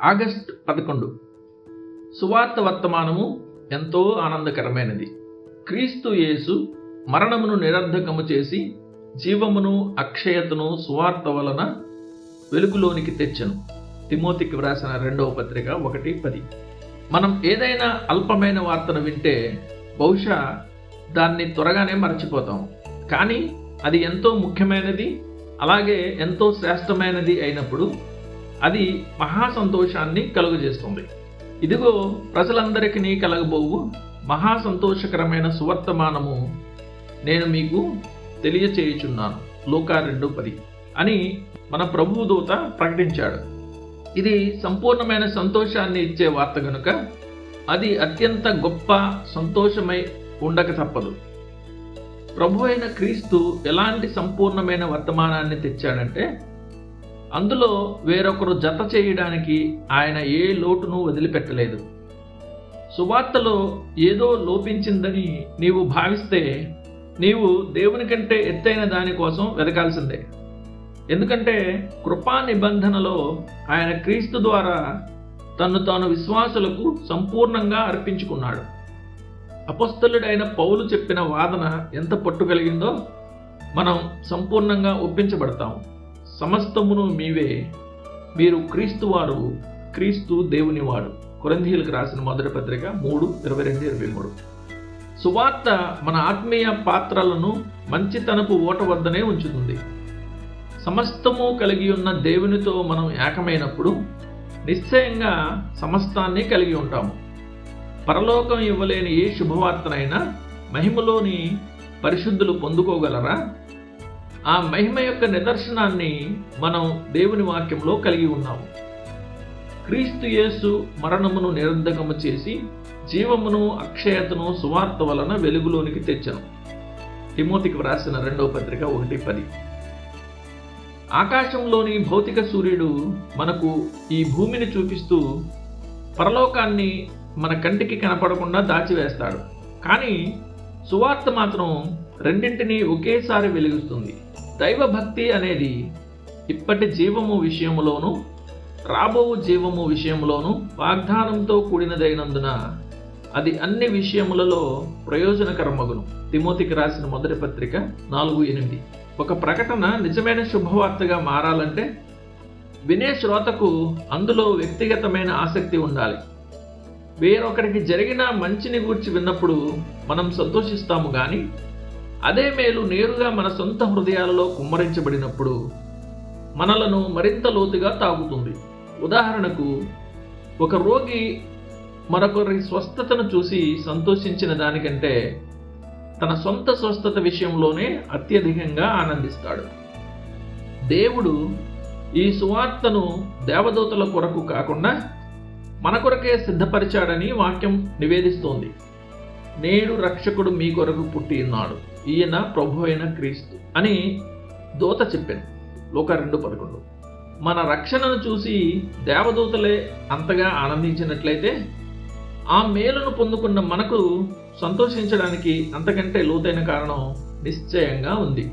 August 11 సువార్త వర్తమానము ఎంతో ఆనందకరమైనది. క్రీస్తు యేసు మరణమును నిరర్ధకము చేసి జీవమును అక్షయతను సువార్త వలన వెలుగులోనికి తెచ్చెను. తిమోతికి వ్రాసిన 2వ పత్రిక 1:10. మనం ఏదైనా అల్పమైన వార్తను వింటే బహుశా దాన్ని త్వరగానే మర్చిపోతాం. కానీ అది ఎంతో ముఖ్యమైనది, అలాగే ఎంతో శ్రేష్టమైనది అయినప్పుడు అది మహా సంతోషాన్ని కలుగజేస్తుంది. ఇదిగో ప్రజలందరికీ కలగబోవు మహా సంతోషకరమైన సువర్తమానము నేను మీకు తెలియచేయుచున్నాను, లూకా 2:10 అని మన ప్రభువు దూత ప్రకటించాడు. ఇది సంపూర్ణమైన సంతోషాన్ని ఇచ్చే వార్త గనుక అది అత్యంత గొప్ప సంతోషమై ఉండక తప్పదు. ప్రభు అయిన క్రీస్తు ఎలాంటి సంపూర్ణమైన వర్తమానాన్ని తెచ్చాడంటే అందులో వేరొకరు జత చేయడానికి ఆయన ఏ లోటును వదిలిపెట్టలేదు. సువార్తలో ఏదో లోపించిందని నీవు భావిస్తే నీవు దేవుని కంటే ఎత్తైన దానికోసం వెతకాల్సిందే. ఎందుకంటే కృపా నిబంధనలో ఆయన క్రీస్తు ద్వారా తన్ను తాను విశ్వాసులకు సంపూర్ణంగా అర్పించుకున్నాడు. అపొస్తలుడైన పౌలు చెప్పిన వాదన ఎంత పట్టు కలిగిందో మనం సంపూర్ణంగా ఒప్పించబడతాం. సమస్తమును మీవే, మీరు క్రీస్తువారు, క్రీస్తు దేవునివాడు. కొరింథీయులకు రాసిన 1వ పత్రిక 3:22-23. సువార్త మన ఆత్మీయ పాత్రలను మంచితనపు ఓట వద్దనే ఉంచుతుంది. సమస్తము కలిగి ఉన్న దేవునితో మనం ఏకమైనప్పుడు నిశ్చయంగా సమస్తాన్ని కలిగి ఉంటాము. పరలోకం ఇవ్వలేని ఏ శుభవార్తనైనా మహిమలోని పరిశుద్ధులు పొందుకోగలరా? ఆ మహిమ యొక్క నిదర్శనాన్ని మనం దేవుని వాక్యంలో కలిగి ఉన్నాము. క్రీస్తు యేసు మరణమును నిరర్ధకము చేసి జీవమును అక్షయతను సువార్త వలన వెలుగులోనికి తెచ్చెను. తిమోతికి వ్రాసిన 2వ పత్రిక 1:10. ఆకాశంలోని భౌతిక సూర్యుడు మనకు ఈ భూమిని చూపిస్తూ పరలోకాన్ని మన కంటికి కనపడకుండా దాచివేస్తాడు. కానీ సువార్త మాత్రం రెండింటినీ ఒకేసారి వెలిగిస్తుంది. దైవభక్తి అనేది ఇప్పటి జీవము విషయములోను రాబో జీవము విషయములోను వాగ్దానంతో కూడినదైనందున అది అన్ని విషయములలో ప్రయోజనకరమగును. తిమోతికి రాసిన 1వ పత్రిక 4:8. ఒక ప్రకటన నిజమైన శుభవార్తగా మారాలంటే వినే శ్రోతకు అందులో వ్యక్తిగతమైన ఆసక్తి ఉండాలి. వేరొకరికి జరిగిన మంచిని గూర్చి విన్నప్పుడు మనం సంతోషిస్తాము, కానీ అదే మేలు నేరుగా మన సొంత హృదయాలలో కుమ్మరించబడినప్పుడు మనలను మరింత లోతుగా తాకుతుంది. ఉదాహరణకు, ఒక రోగి మరొకరి స్వస్థతను చూసి సంతోషించిన దానికంటే తన సొంత స్వస్థత విషయంలోనే అత్యధికంగా ఆనందిస్తాడు. దేవుడు ఈ సువార్తను దేవదూతల కొరకు కాకుండా మన కొరకే సిద్ధపరిచాడని వాక్యం నివేదిస్తోంది. నేడు రక్షకుడు మీ కొరకు పుట్టి ఉన్నాడు, ఈయన ప్రభు అయిన క్రీస్తు అని దూత చెప్పాను, లూకా 2:11. మన రక్షణను చూసి దేవదూతలే అంతగా ఆనందించినట్లయితే ఆ మేలును పొందుకున్న మనకు సంతోషించడానికి అంతకంటే లోతైన కారణం నిశ్చయంగా ఉంది.